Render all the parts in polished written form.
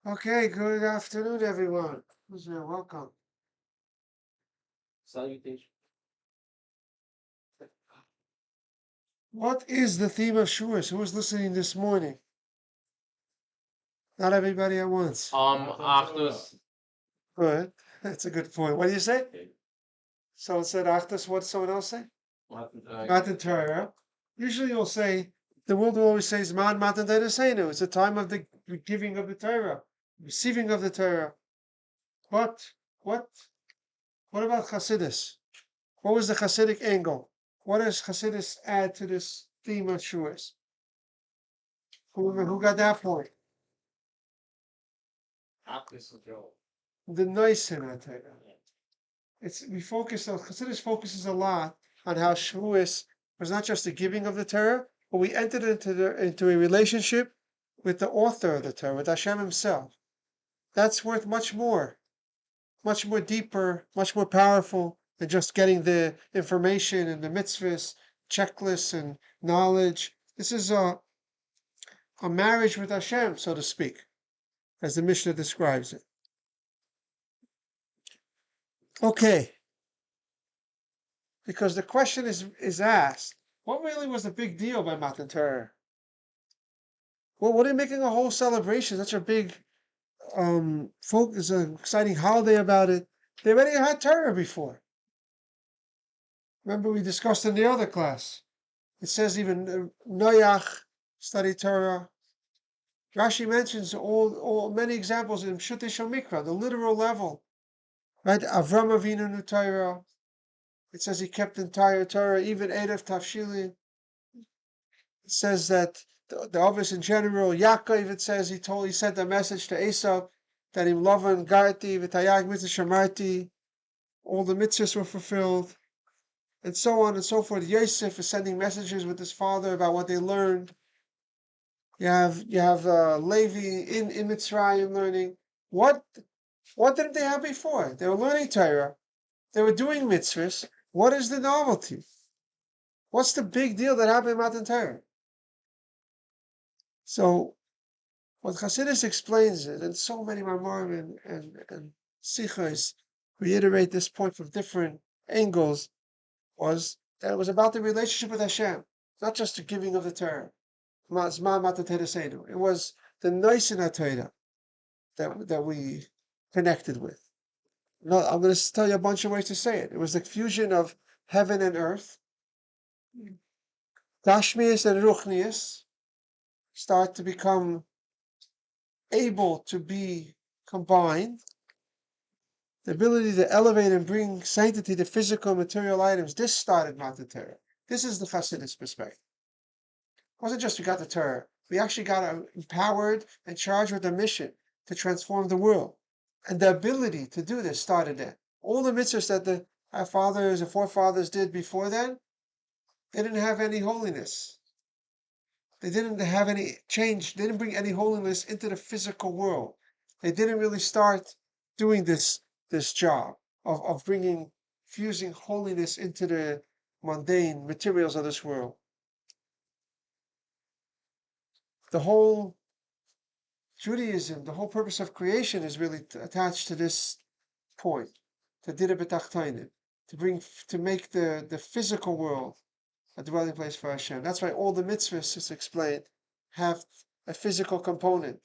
Okay, good afternoon, everyone. Who's here? Welcome. Salutation. What is the theme of Shavuos? Who was listening this morning? Not everybody at once. Achdus. Good. That's a good point. What do you say? Okay. Someone said Achdus. What did someone else say? Matan Matan Torah. Usually you'll say, the world will always say, Man Matan Torah Seinu. It's the time of the giving of the Torah, receiving of the Torah. But what about Chassidus? What was the Chassidic angle? What does Chassidus add to this theme of Shavuos? Who got that point? Achdus and Joel. The nice in our Torah. We focus on Chassidus focuses a lot on how Shavuos was not just the giving of the Torah, but we entered into a relationship with the author of the Torah, with Hashem Himself. That's worth much more deeper, much more powerful than just getting the information and the mitzvahs, checklists, and knowledge. This is a marriage with Hashem, so to speak, as the Mishnah describes it. Okay. Because the question is asked, what really was the big deal by Matan Torah? Well, what are you making a whole celebration, such a big focus, an exciting holiday about it? They already had Torah before. Remember we discussed in the other class. It says even Noach studied Torah. Rashi mentions many examples in Pshutei Shel Mikra, the literal level. Right? Avram Avinu knew Torah. It says he kept entire Torah, even Erev Tavshilin. It says that the others in general, Yaakov, it says he sent a message to Esau that him Lavan Garti v'tayag mitzvah shamarti, all the mitzvahs were fulfilled, and so on and so forth. Yosef is sending messages with his father about what they learned. You have Levi in Mitzrayim learning. What didn't they have before? They were learning Torah. They were doing mitzvahs. What is the novelty? What's the big deal that happened in Matan Torah? So, what Chassidus explains it, and so many Mamorim and Sichos reiterate this point from different angles, was that it was about the relationship with Hashem, not just the giving of the Torah. It was the nice in Torah that we connected with. No, I'm going to tell you a bunch of ways to say it. It was the fusion of heaven and earth. Gashmias and Ruchnias start to become able to be combined. The ability to elevate and bring sanctity to physical and material items. This started Matan Torah. This is the Chassidus perspective. It wasn't just we got the Torah. We actually got empowered and charged with a mission to transform the world. And the ability to do this started then. All the mitzvahs that our fathers and forefathers did before then, they didn't have any holiness. They didn't have any change. They didn't bring any holiness into the physical world. They didn't really start doing this job of fusing holiness into the mundane materials of this world. The whole Judaism, the whole purpose of creation is really attached to this point, to Dira B'Tachtainim, to make the physical world a dwelling place for Hashem. That's why all the mitzvahs, as explained, have a physical component.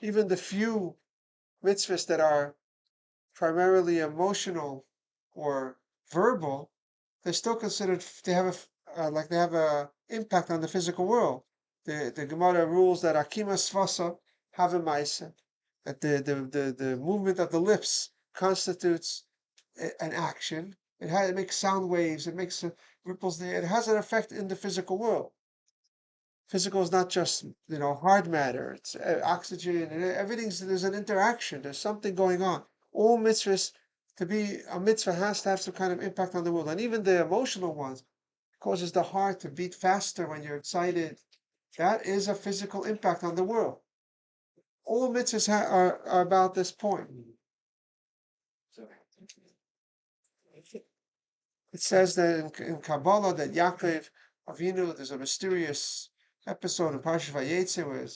Even the few mitzvahs that are primarily emotional or verbal, they're still considered they have a impact on the physical world. The Gemara rules that Akima Svasa have a Maisa, that the movement of the lips constitutes an action. It makes sound waves. It makes ripples there. It has an effect in the physical world. Physical is not just hard matter. It's oxygen and there's an interaction. There's something going on. All mitzvahs, to be a mitzvah, has to have some kind of impact on the world, and even the emotional ones causes the heart to beat faster when you're excited. That is a physical impact on the world. All mitzvahs are about this point. It says that in Kabbalah that Yaakov Avinu, there's a mysterious episode in Parashat Vayetze where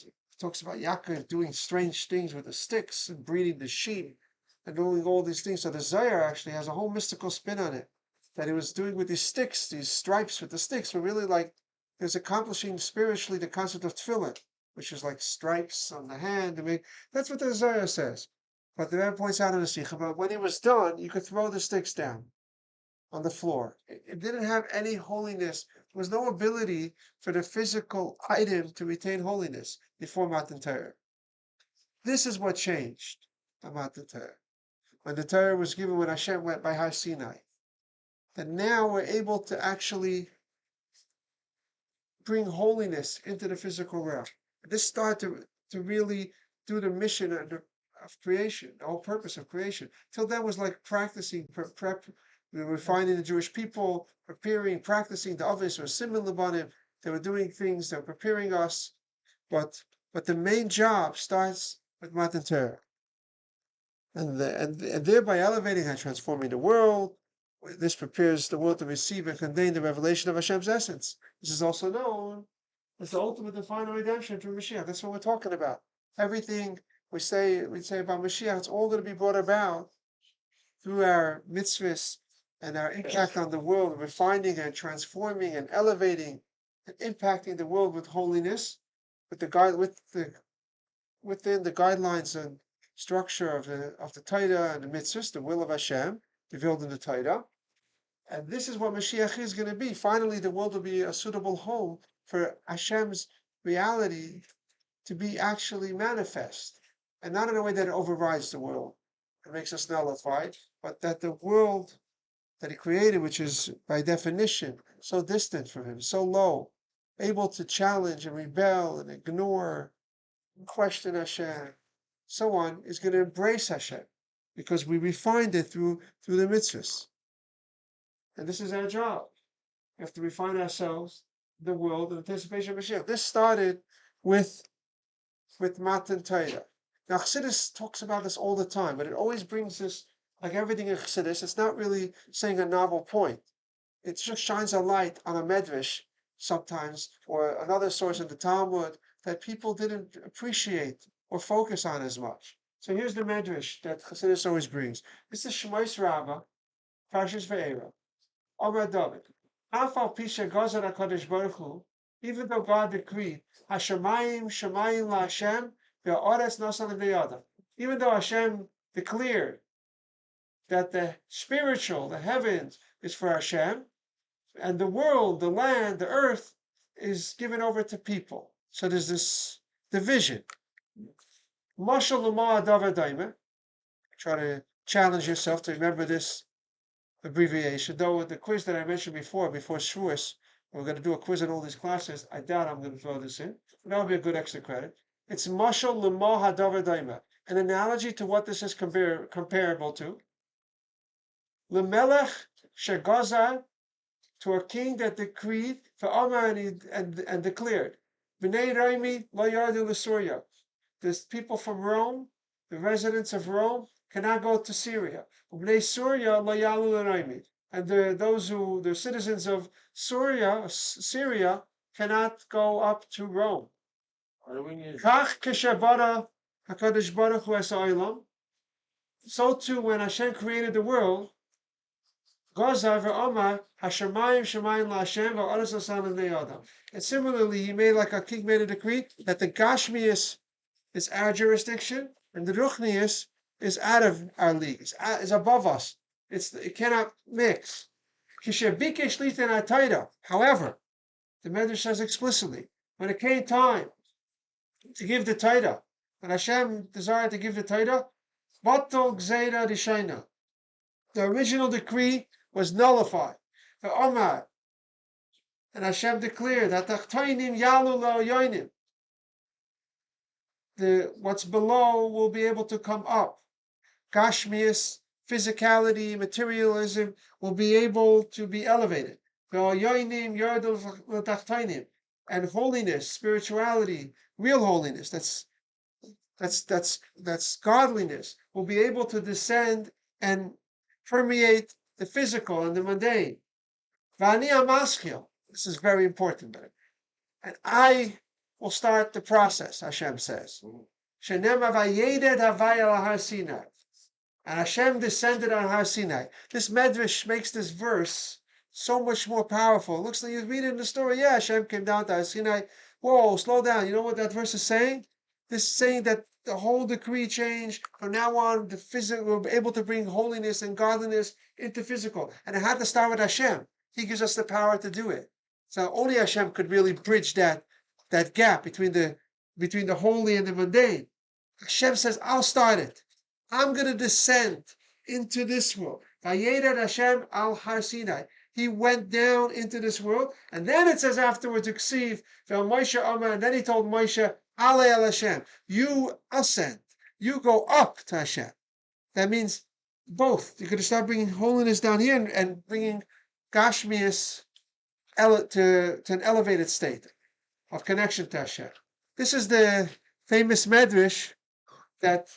talks about Yaakov doing strange things with the sticks and breeding the sheep and doing all these things. So the Zohar actually has a whole mystical spin on it that he was doing with these sticks, these stripes with the sticks, were really like he was accomplishing spiritually the concept of tefillin, which is like stripes on the hand. I mean, that's what the Zohar says. But the Rebbe points out in the Sikha, but when he was done, you could throw the sticks down on the floor. It didn't have any holiness. There was no ability for the physical item to retain holiness before Matan Torah. This is what changed on Matan Torah. When the Torah was given, when Hashem went by Har Sinai, that now we're able to actually bring holiness into the physical realm. This started to really do the mission of creation, the whole purpose of creation. Till then was like practicing prep. We were finding the Jewish people preparing, practicing the others were similar banim. They were doing things. They were preparing us, but the main job starts with Matan Torah, and thereby elevating and transforming the world. This prepares the world to receive and contain the revelation of Hashem's essence. This is also known as the ultimate and final redemption through Mashiach. That's what we're talking about. Everything we say about Mashiach, it's all going to be brought about through our mitzvahs and our impact on the world, refining and transforming and elevating and impacting the world with holiness, within the guidelines and structure of the Torah and the mitzvahs, the will of Hashem, revealed in the Torah. And this is what Mashiach is going to be. Finally, the world will be a suitable home for Hashem's reality to be actually manifest. And not in a way that it overrides the world and makes us nullified, but that the world that he created, which is by definition so distant from him, so low, able to challenge and rebel and ignore, and question Hashem, so on, is going to embrace Hashem because we refined it through the mitzvahs. And this is our job. We have to refine ourselves, the world, in anticipation of Mashiach. This started with Matan Torah. Now, Chassidus talks about this all the time, but it always brings this, like everything in Chassidus, it's not really saying a novel point. It just shines a light on a medrash sometimes, or another source in the Talmud that people didn't appreciate or focus on as much. So here's the medrash that Chassidus always brings. This is Shmois Rabbah, Parshas Ve'era. Amar David, Afal Pisha Gazar HaKadosh Baruch Hu, even though God decreed, Hashemayim Shemayim LaHashem, Ve'oretz Nasan Le'Yada. Even though Hashem declared that the spiritual, the heavens, is for Hashem, and the world, the land, the earth, is given over to people. So there's this division. Mashal L'ma Davar Daima. Try to challenge yourself to remember this abbreviation. Though the quiz that I mentioned before Shavuot, we're going to do a quiz on all these classes. I doubt I'm going to throw this in. But that would be a good extra credit. It's Mashal L'ma Hadavar Daima. An analogy to what this is comparable to. L'melech Shegazar, to a king that decreed for Amar and declared, B'nei Raimi lo yardu l'Surya. The people from Rome, the residents of Rome, cannot go to Syria. B'nei Surya lo yalu l'Raimi. And the citizens of Syria cannot go up to Rome. Kach keshabara HaKadosh Baruch Hu es ha'olam. So too, when Hashem created the world, Gazar ve'omar Hashemayim Shemayim LaHashem ve'oretz nasan le'Adam. And similarly, he made like a king made a decree that the Gashmius is our jurisdiction and the Ruchnius is out of our league. Is above us. It cannot mix. However, the Medrash says explicitly, when it came time to give the Torah, when Hashem desired to give the Torah, Batal Gzeira Rishaina. The original decree was nullified. The Omar, and Hashem declared that Tachtainim Yalu La'oyoinim. What's below will be able to come up. Gashmius, physicality, materialism will be able to be elevated. Ve'oyoinim Yardu L'Tachtainim. And holiness, spirituality, real holiness, that's godliness, will be able to descend and permeate the physical and the mundane. V'ani amaschil. This is very important. And I will start the process, Hashem says. Shenema vayeded havaya al Har Sinai. And Hashem descended on Har Sinai. This medrash makes this verse so much more powerful. It looks like you read it in the story. Yeah, Hashem came down to Har Sinai. Whoa, slow down. You know what that verse is saying? This is saying that the whole decree changed. From now on, the physical, we're able to bring holiness and godliness into physical. And it had to start with Hashem. He gives us the power to do it. So only Hashem could really bridge that gap between the holy and the mundane. Hashem says, I'll start it. I'm going to descend into this world. Vayedad Hashem al Har Sinai. He went down into this world, and then it says afterwards, Uksiv, Moshe Amar, and then he told Moshe, Ale al Hashem, you ascend, you go up to Hashem. That means both. You're going to start bringing holiness down here and bringing Gashmias to an elevated state of connection to Hashem. This is the famous medrash that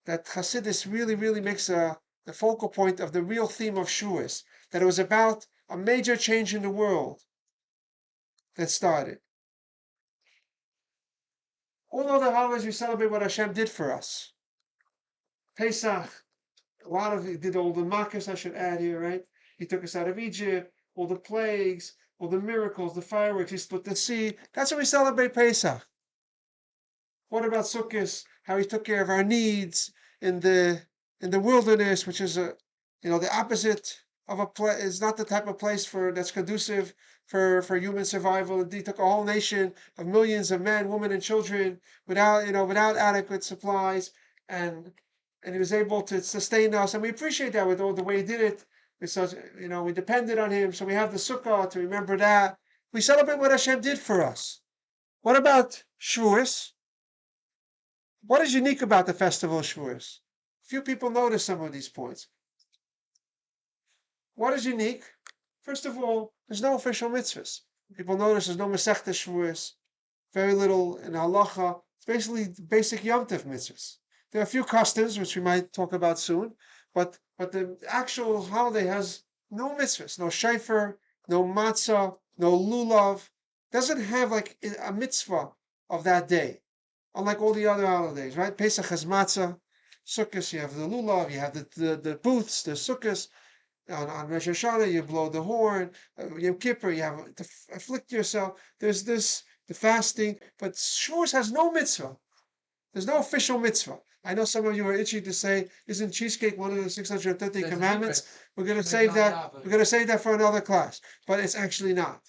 Hasidus really makes the focal point of the real theme of Shavuos, that it was about a major change in the world that started. All other holidays we celebrate what Hashem did for us. Pesach, a lot of it did all the makkos, I should add here, right? He took us out of Egypt, all the plagues, all the miracles, the fireworks, he split the sea. That's what we celebrate Pesach. What about Sukkot? How he took care of our needs in the wilderness, which is the opposite of a place. Is not the type of place that's conducive for human survival. And he took a whole nation of millions of men, women, and children without adequate supplies, and he was able to sustain us, and we appreciate that with all the way he did it. We depended on him, so we have the Sukkah to remember that. We celebrate what Hashem did for us. What about Shavuos? What is unique about the festival of Shavuos? Few people notice some of these points. What is unique? First of all, there's no official mitzvahs. People notice there's no Masechta Shavuos, very little in halacha. It's basically basic Yom Tov mitzvahs. There are a few customs, which we might talk about soon, but the actual holiday has no mitzvahs, no shayfer, no matzah, no lulav. Doesn't have like a mitzvah of that day, unlike all the other holidays, right? Pesach has matzah, Sukkot you have the lulav, you have the booths, the sukkahs. On Rosh Hashanah you blow the horn. Yom Kippur you have to afflict yourself. There's the fasting, but Shavuos has no mitzvah. There's no official mitzvah. I know some of you are itching to say, isn't cheesecake one of the 630 commandments? We're going to save that. We're going to save that for another class, but it's actually not.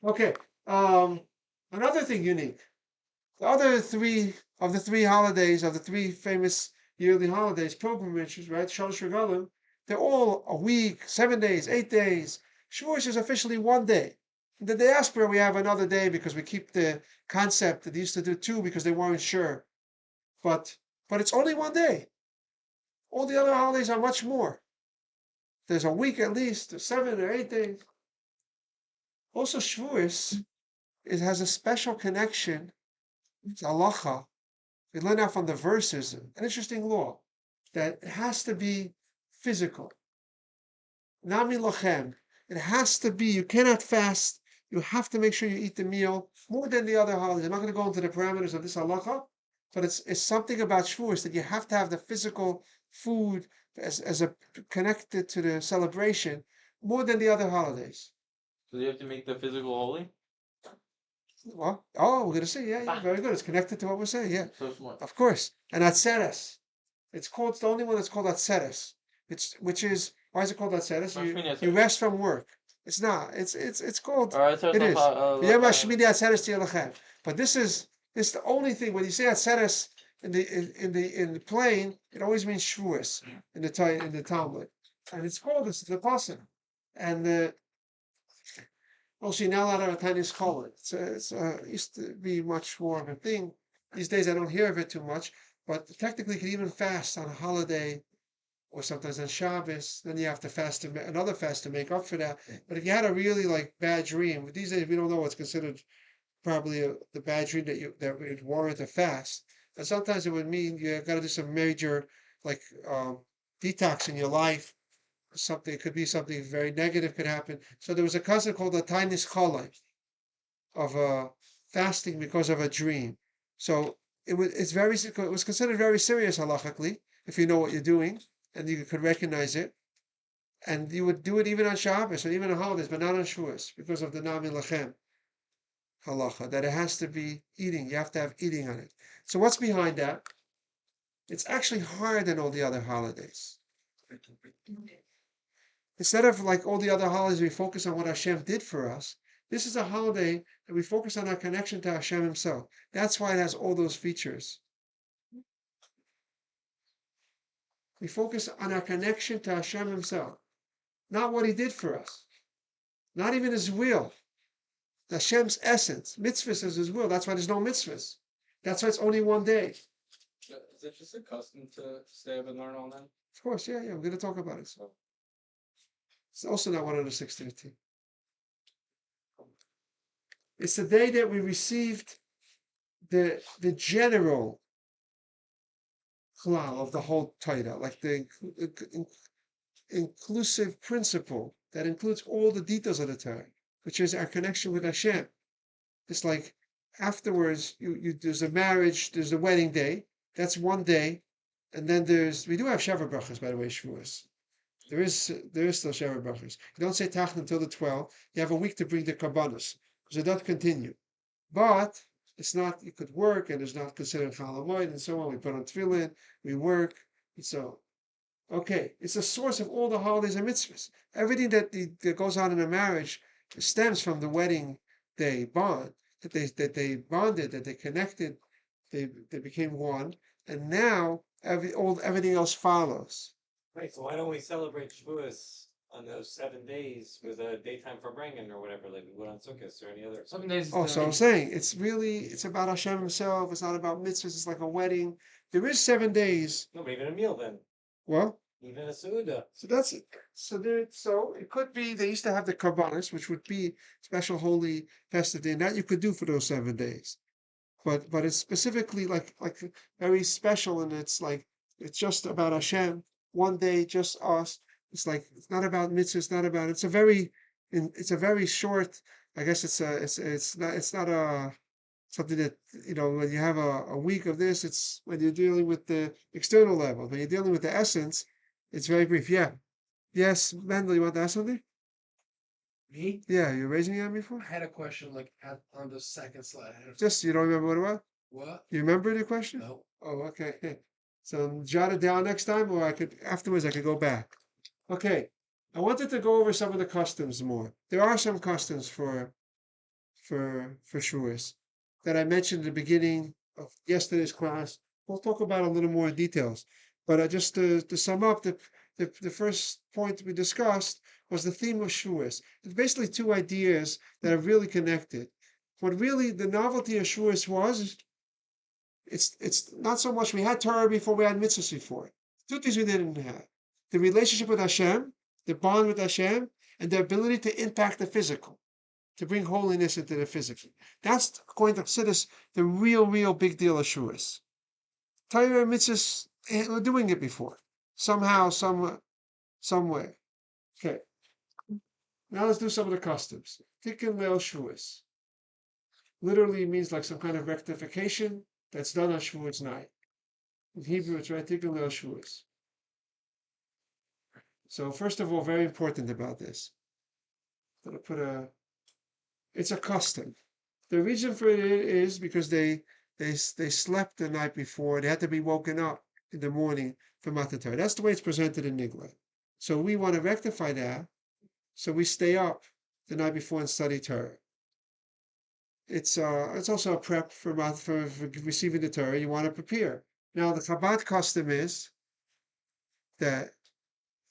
Okay. Another thing unique. The other three holidays, of the three famous yearly holidays, pilgrimages, right? Shalosh Regalim, they're all a week, 7 days, 8 days. Shavuos is officially 1 day. In the diaspora, we have another day because we keep the concept that they used to do 2 because they weren't sure. But it's only 1 day. All the other holidays are much more. There's a week at least, there's 7 or 8 days. Also, Shavuos, it has a special connection to halacha. We learn out from the verses, an interesting law, that it has to be physical. Nami lochem. It has to be, you cannot fast. You have to make sure you eat the meal more than the other holidays. I'm not going to go into the parameters of this halacha, but it's something about Shavuos that you have to have the physical food as a connected to the celebration more than the other holidays. So you have to make the physical holy? Well, we're going to say, yeah, very good. It's connected to what we're saying, yeah. So smart. Of course. And Atzeres. It's the only one that's called Atzeres. Why is it called Atzeres? You rest from work. It's not. It's called. It is. But this is the only thing. When you say Atzeres in the plain, it always means Shavuos in the Talmud, and it's called the pasuk. And now a lot of Tanya call it. It used to be much more of a thing. These days I don't hear of it too much. But technically, you can even fast on a holiday, or sometimes on Shabbos. Then you have to fast another fast to make up for that. But if you had a really bad dream, these days we don't know what's considered probably the bad dream that would warrant a fast. And sometimes it would mean you got to do some major detox in your life. It could be something very negative could happen. So there was a concept called the Tainis Cholai of fasting because of a dream. So it was considered very serious halachically if you know what you're doing and you could recognize it. And you would do it even on Shabbos and even on holidays, but not on Shavuos because of the Nami Lachem halacha, that it has to be eating. You have to have eating on it. So what's behind that? It's actually higher than all the other holidays. Instead of like all the other holidays, we focus on what Hashem did for us. This is a holiday that we focus on our connection to Hashem Himself. That's why it has all those features. We focus on our connection to Hashem Himself, not what He did for us, not even His will. Hashem's essence. Mitzvahs is His will. That's why there's no mitzvahs. That's why it's only one day. Is it just a custom to stay up and learn all night? Of course, yeah. I'm going to talk about it. So it's also not 160. It's the day that we received the general klal of the whole Torah, like the inclusive principle that includes all the details of the Torah, which is our connection with Hashem. It's like afterwards, there's a marriage, there's a wedding day. That's one day, and then we do have Shavuot brachas, by the way, Shavuos. There is still Shavuot brachas. You don't say Tachna until the 12th. You have a week to bring the karbanos because it does continue. But it's not. You could work, and it's not considered Chol Hamoed and so on. We put on tefillin, we work, and so. Okay, it's a source of all the holidays and mitzvahs. Everything that goes on in a marriage stems from the wedding day bond that they bonded, that they connected, they became one, and now everything else follows. Right, so why don't we celebrate Shavuos on those 7 days with a daytime for bringing or whatever, like we would on Sukkot or any other? 7 days. Oh, so I'm saying it's about Hashem Himself. It's not about mitzvahs. It's like a wedding. There is 7 days. No, even a meal then. Well, Even a Suda. so that's it. So it could be they used to have the karbanos, which would be special holy festive day, and that you could do for those 7 days. But it's specifically like very special, and it's just about Hashem. One day, just us. It's like it's not about mitzvah. It's not about. It's a very short. I guess it's not a something that when you have a week of this. It's when you're dealing with the external level. When you're dealing with the essence, it's very brief. Yeah. Yes, Mendel, you want to ask something? Me? Yeah, you raising your hand before? I had a question on the second slide. Just you don't remember what it was? What? You remember the question? No. Oh, okay. So jot it down next time, or I could go back. Okay. I wanted to go over some of the customs more. There are some customs for Shavuos that I mentioned at the beginning of yesterday's class. We'll talk about a little more details. But just to sum up, the first point we discussed was the theme of Shavuos. It's basically two ideas that are really connected. What really the novelty of Shavuos was, it's not so much we had Torah before, we had mitzvahs before. Two things we didn't have: the relationship with Hashem, the bond with Hashem, and the ability to impact the physical, to bring holiness into the physical. That's going to consider the real big deal of Shavuos. Torah and mitzvahs, we're doing it before, somehow, somewhere. Okay. Now let's do some of the customs. Tikkun Leil Shavuos literally means like some kind of rectification that's done on Shavuos night. In Hebrew, it's right, Tikkun Leil Shavuos. So first of all, very important about this. I'm going to put it's a custom. The reason for it is because they slept the night before. They had to be woken up in the morning for Matan Torah. That's the way it's presented in Nigla. So we want to rectify that. So we stay up the night before and study Torah. It's also a prep for receiving the Torah. You want to prepare. Now the Chabad custom is that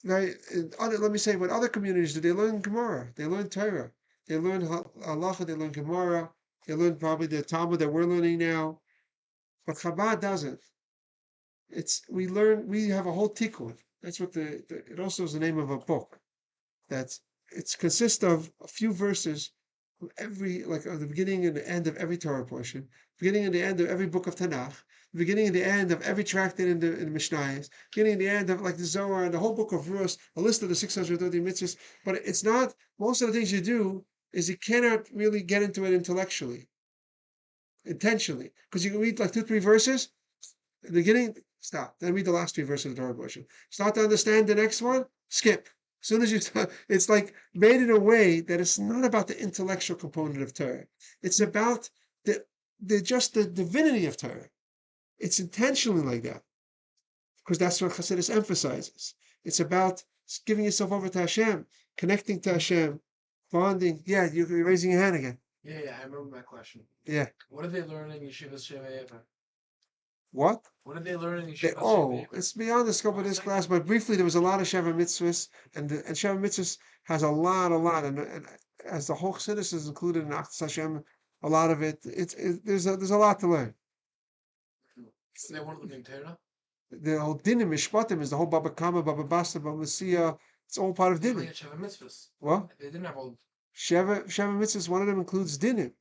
let me say what other communities do. They learn Gemara. They learn Torah. They learn halacha. They learn Gemara. They learn probably the Talmud that we're learning now. But Chabad doesn't. We have a whole tikkun. That's what it also is the name of a book. It consists of a few verses from the beginning and the end of every Torah portion, beginning and the end of every book of Tanakh, the beginning and the end of every tractate in the Mishnayos, beginning and the end of like the Zohar and the whole book of Rus, a list of the 630 mitzvahs. But it's not, most of the things you do is you cannot really get into it intellectually. intentionally, because you can read like 2, 3 verses. In the beginning, stop. Then read the last 3 verses of the Torah portion. Start to understand the next one, skip. As soon as you start, it's like made in a way that it's not about the intellectual component of Torah. It's about the divinity of Torah. It's intentionally like that because that's what Chassidus emphasizes. It's about giving yourself over to Hashem, connecting to Hashem, bonding. Yeah, you're raising your hand again. Yeah, I remember my question. Yeah. What did they learn in Yeshiva Sheva? What? What did they learn in They, Yeshiva oh, it's beyond the scope of this class, but briefly, there was a lot of Sheva Mitzvahs, and Sheva Mitzvahs has a lot, and as the whole Chassidus is included in Achas Hashem, a lot of it, there's a lot to learn. So they weren't living Torah? The whole dinim mishpatim is the whole Baba Kama, Baba Basta, Baba Messiah. It's all part of They only dinim. had Sheva mitzvahs. What? They didn't have all. Sheva Mitzvahs, one of them includes dinim.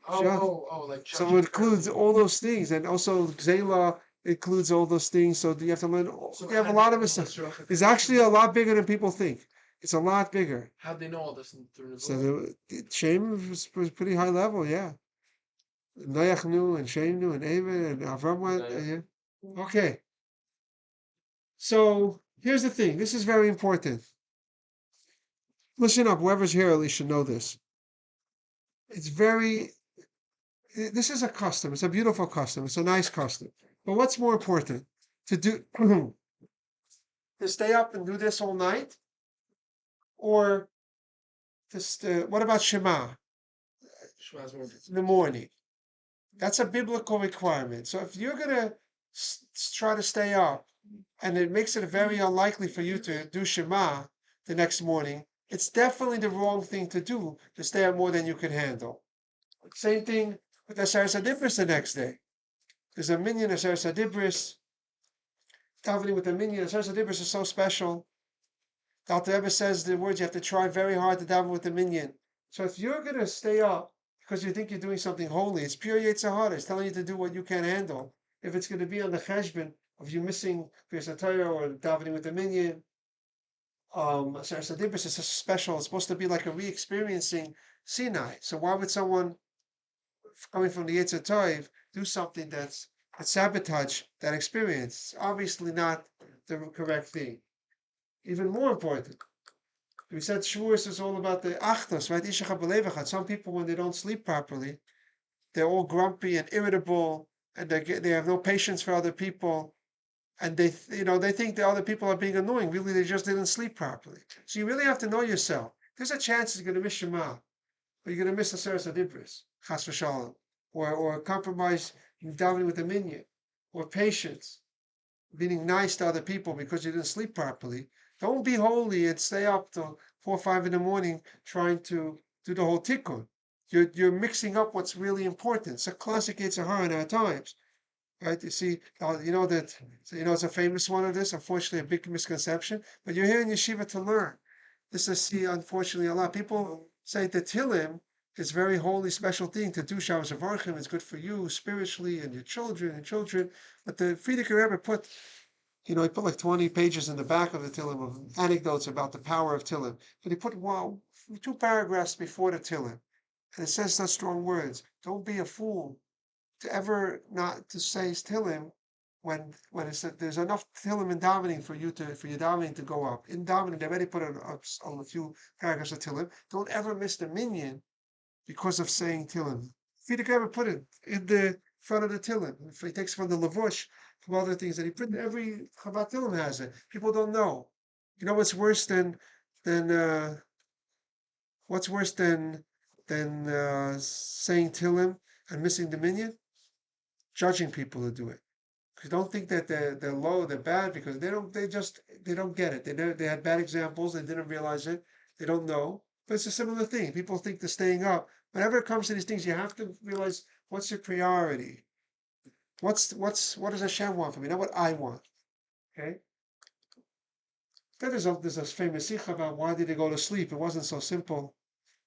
Like So it includes all those things, and also Zela includes all those things. So you have to learn. So You have a lot of it. It's actually a lot bigger than people think. It's a lot bigger. How'd they know all this through the So Shem was pretty high level, yeah. Noach knew, and Shem knew, and David, and Avram went. Yeah. Okay. So here's the thing. This is very important. Listen up. Whoever's here at least should know this. It's very. This is a custom. It's a beautiful custom. It's a nice custom. But what's more important? To do to stay up and do this all night, or what about Shema in the morning? That's a biblical requirement. So if you're gonna try to stay up, and it makes it very unlikely for you to do Shema the next morning, it's definitely the wrong thing to do to stay up more than you can handle. Same thing with Aseret Adibris the next day. There's a minyan Aseret Adibris. Davening with a minyan Aseret Adibris is so special. The Alter Rebbe says the words you have to try very hard to daven with the minyan. So if you're going to stay up because you think you're doing something holy, it's pure Yetzer Hara. It's telling you to do what you can't handle. If it's going to be on the cheshbon of you missing Kriyas Torah or davening with the minyan, Aseret Adibris is special. It's supposed to be like a re-experiencing Sinai. So why would someone coming from the Yetzer Tov do something that sabotage that experience? It's obviously not the correct thing. Even more important, we said Shavuot is all about the achtos, right? Some people, when they don't sleep properly, they're all grumpy and irritable, and they have no patience for other people, and they think the other people are being annoying. Really, they just didn't sleep properly. So you really have to know yourself. There's a chance you're going to miss Shema, or you're going to miss Aseret Adibris, Chas v'Shalom, or compromise davening with the minyan, or patience, being nice to other people because you didn't sleep properly. Don't be holy and stay up till 4 or 5 in the morning trying to do the whole tikkun. You're mixing up what's really important. It's a classic Yetzer Hara in our times, right? You see, it's a famous one of this. Unfortunately, a big misconception. But you're here in yeshiva to learn. This I see, unfortunately, a lot. People say that Tehillim is a very holy, special thing to do. Shavuos Avarchim is good for you spiritually and your children. But the Frierdiker Rebbe put. He put like 20 pages in the back of the Tillim of anecdotes about the power of Tillim. But he put 2 paragraphs before the Tillim. And it says such strong words. Don't be a fool to ever not to say Tillim when it said there's enough Tillim in davening for your davening to go up. In davening, they already put on a few paragraphs of Tillim. Don't ever miss the minyan because of saying Tillim. Frierdiker Rebbe put it in the front of the Tillim. If he takes from the Lavush, from other things that he printed, every Chabad Tillim has it. People don't know. You know what's worse than saying Tillim and missing the minyan? Judging people who do it. Because don't think that they're low, they're bad, because they don't get it. They had bad examples, they didn't realize it, they don't know. But it's a similar thing. People think they're staying up. Whenever it comes to these things, you have to realize what's your priority. What does Hashem want from me? Not what I want. Okay? Then there's a famous sikh about why did they go to sleep? It wasn't so simple.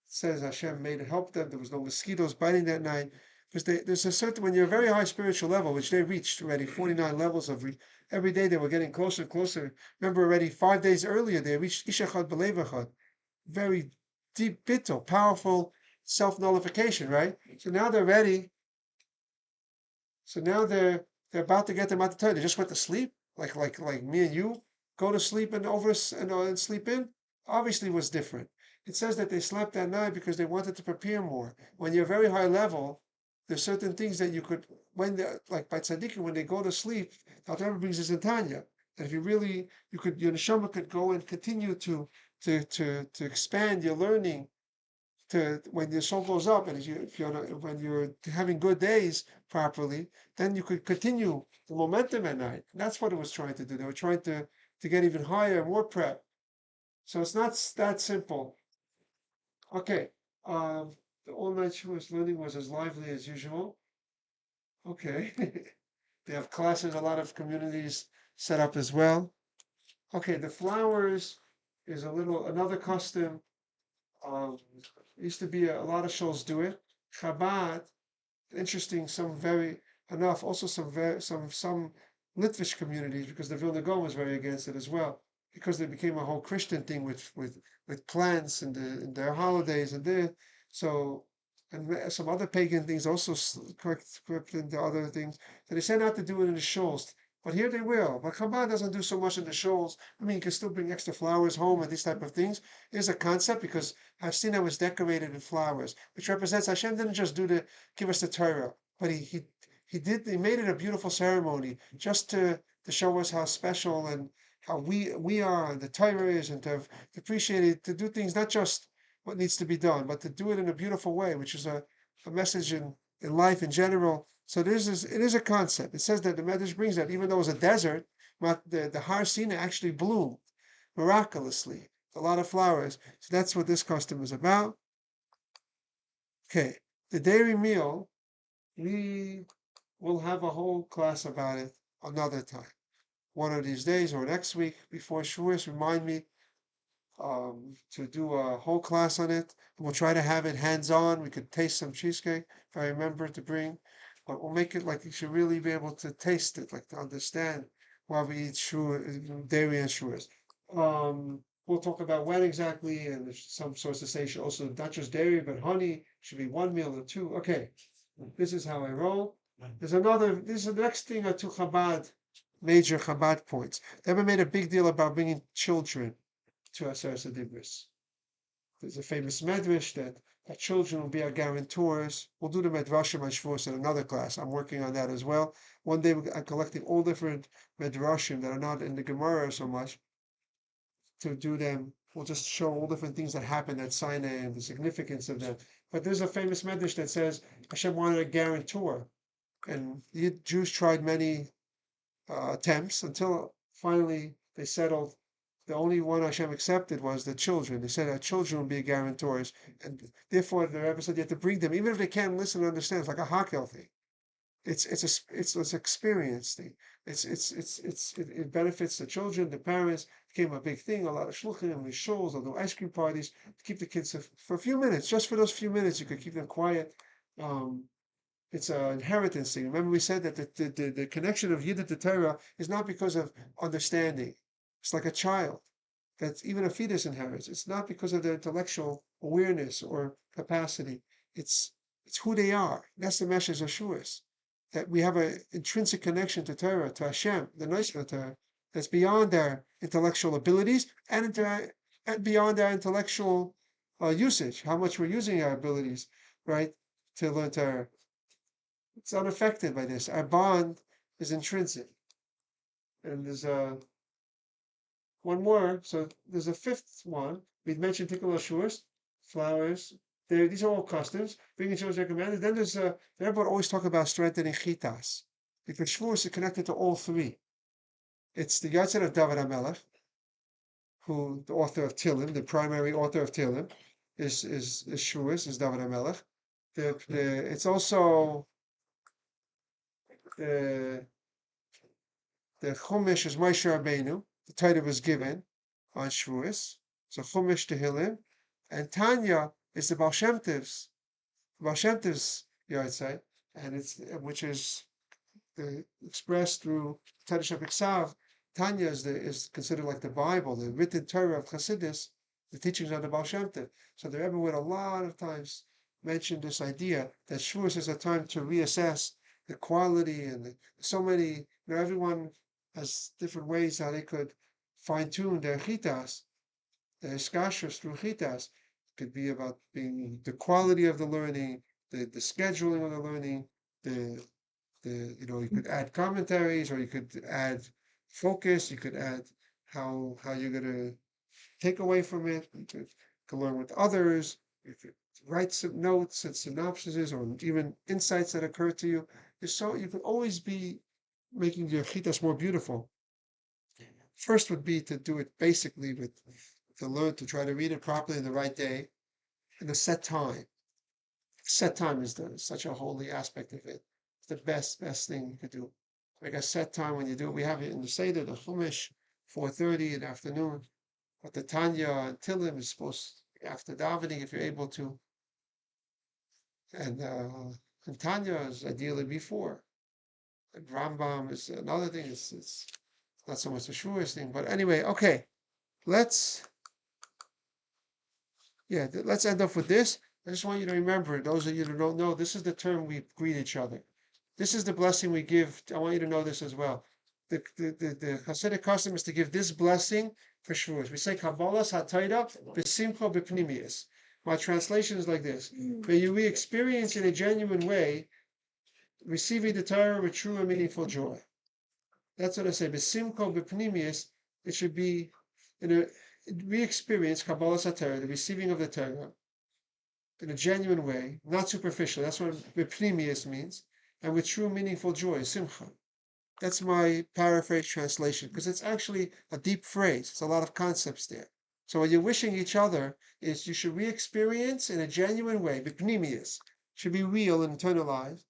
It says Hashem made it help them. There was no mosquitoes biting that night. Because there's a certain, when you're a very high spiritual level, which they reached already, 49 levels of every day they were getting closer and closer. Remember already 5 days earlier they reached Ishachad B'Levachad. Very deep, bittul, powerful self-nullification, right? So now they're ready So now they're about to get them out the Torah. They just went to sleep, like me and you go to sleep and and sleep in. Obviously, was different. It says that they slept that night because they wanted to prepare more. When you're very high level, there's certain things that you could when they like by tzaddikim when they go to sleep. The Alter Rebbe brings this in Tanya. That if you really your neshama could go and continue to expand your learning to when your soul goes up, and if you're when you're having good days properly, then you could continue the momentum at night. That's what it was trying to do. They were trying to get even higher, more prep. So it's not that simple. Okay, the all-night Shavuos learning was as lively as usual. Okay, they have classes. A lot of communities set up as well. Okay, the flowers is another custom. Used to be a lot of shows do it. Chabad, interesting. Some very enough. Also some Litvish communities because the Vilna Gaon was very against it as well because they became a whole Christian thing with plants and their holidays and their so and some other pagan things also crept into other things. So they said not to do it in the shows. But here they will. But Chabad doesn't do so much in the shows. I mean, you can still bring extra flowers home and these type of things. There's a concept because I've seen that was decorated in flowers, which represents Hashem didn't just give us the Torah, but he made it a beautiful ceremony just to show us how special and how we are and the Torah is, and to appreciate it, to do things not just what needs to be done, but to do it in a beautiful way, which is a message in life in general. So it is a concept. It says that the Medrash brings that even though it was a desert, the Har Sinai actually bloomed miraculously. A lot of flowers. So that's what this custom is about. Okay, the dairy meal, we will have a whole class about it another time. One of these days or next week before Shavuos, remind me to do a whole class on it. We'll try to have it hands-on. We could taste some cheesecake if I remember to bring, but we'll make it like you should really be able to taste it, like to understand while we eat dairy and Shavuos. We'll talk about when exactly, and there's some sources say should also not just dairy but honey should be one meal or two. Okay, this is how I roll. This is the next thing are two major Chabad points. They ever made a big deal about bringing children to Aseret Dibris. There's a famous medrash that children will be our guarantors. We'll do the medrashim on Shavuos in another class. I'm working on that as well. One day I'm collecting all different medrashim that are not in the Gemara so much to do them. We'll just show all different things that happened at Sinai and the significance of them. But there's a famous medrash that says Hashem wanted a guarantor, and the Jews tried many attempts until finally they settled. The only one Hashem accepted was the children. They said that children will be guarantors, and therefore the Rebbe said you have to bring them, even if they can't listen and understand. It's like a hakel thing. It's an experience thing. It benefits the children, the parents. It became a big thing. A lot of shluchim and shuls. They'll do ice cream parties to keep the kids for a few minutes. Just for those few minutes, you could keep them quiet. It's an inheritance thing. Remember, we said that the connection of Yidden to Torah is not because of understanding. It's like a child that even a fetus inherits. It's not because of their intellectual awareness or capacity. It's who they are. That's the message of Shavuos. That we have an intrinsic connection to Torah, to Hashem, the noise of Torah, that's beyond our intellectual abilities and beyond our intellectual usage, how much we're using our abilities, right, to learn Torah. It's unaffected by this. Our bond is intrinsic. And there's one more. So there's a fifth one. We mentioned Tikkun Ashuras, flowers. These are all customs. Bringing children recommended. Then there's the Rebbe always talk about strengthening chitas, because Shavuos is connected to all three. It's the Yahrzeit of David HaMelech, who the author of Tehillim, the primary author of Tehillim, is Shavuos, is David HaMelech. It's also the Chumash is Moshe Rabbeinu. The Torah was given on Shavuos. So Chumash Tehillim, and Tanya is the Baal Shem Tov's Yahrzeit, and which is expressed through Tadisha B'Ksav. Tanya is considered like the Bible, the written Torah of Chassidus, the teachings of the Baal Shem Tov. So the Rebbe would a lot of times mention this idea that Shavuos is a time to reassess the quality and so many, everyone has different ways how they could fine tune their chitas, their skashers through chitas. It could be about being the quality of the learning, the scheduling of the learning, the you could add commentaries or you could add focus, you could add how you're gonna take away from it, you could learn with others, you could write some notes and synopsises or even insights that occur to you. So you could always be making your chitas more beautiful. First would be to do it basically with to learn to try to read it properly in the right day in a set time. Set time is such a holy aspect of it. It's the best thing you could do. Like a set time when you do it. We have it in the Seder, the Chumash, 4:30 in the afternoon. But the Tanya and Tilim is supposed after davening if you're able to. And Tanya is ideally before. And Rambam is another thing. It's not so much the Shuas thing. But anyway, okay. Let's end up with this. I just want you to remember, those of you who don't know, this is the term we greet each other. This is the blessing we give. I want you to know this as well. The Hasidic custom is to give this blessing for Shavuos. We say Kabbalas HaTorah B'Simcha B'Pnimius. My translation is like this: may we experience in a genuine way receiving the Torah with true and meaningful joy. That's what I say. B'Simcha B'Pnimius. It should be we experience Kabbalas HaTorah, the receiving of the Torah, in a genuine way, not superficial. That's what B'Pnimius means, and with true meaningful joy, Simcha. That's my paraphrase translation, because it's actually a deep phrase. It's a lot of concepts there. So what you're wishing each other is you should re-experience in a genuine way, b'pnimius, should be real and internalized,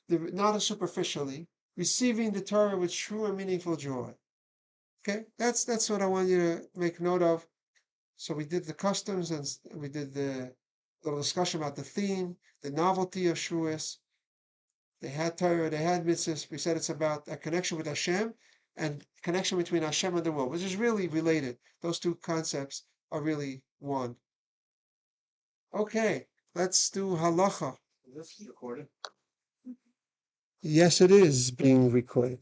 not as superficially, receiving the Torah with true and meaningful joy. Okay, that's what I want you to make note of. So we did the customs and we did the little discussion about the theme, the novelty of Shavuos. They had Torah, they had mitzvahs. We said it's about a connection with Hashem and connection between Hashem and the world, which is really related. Those two concepts are really one. Okay, let's do halacha. Is this recorded? Yes, it is being recorded.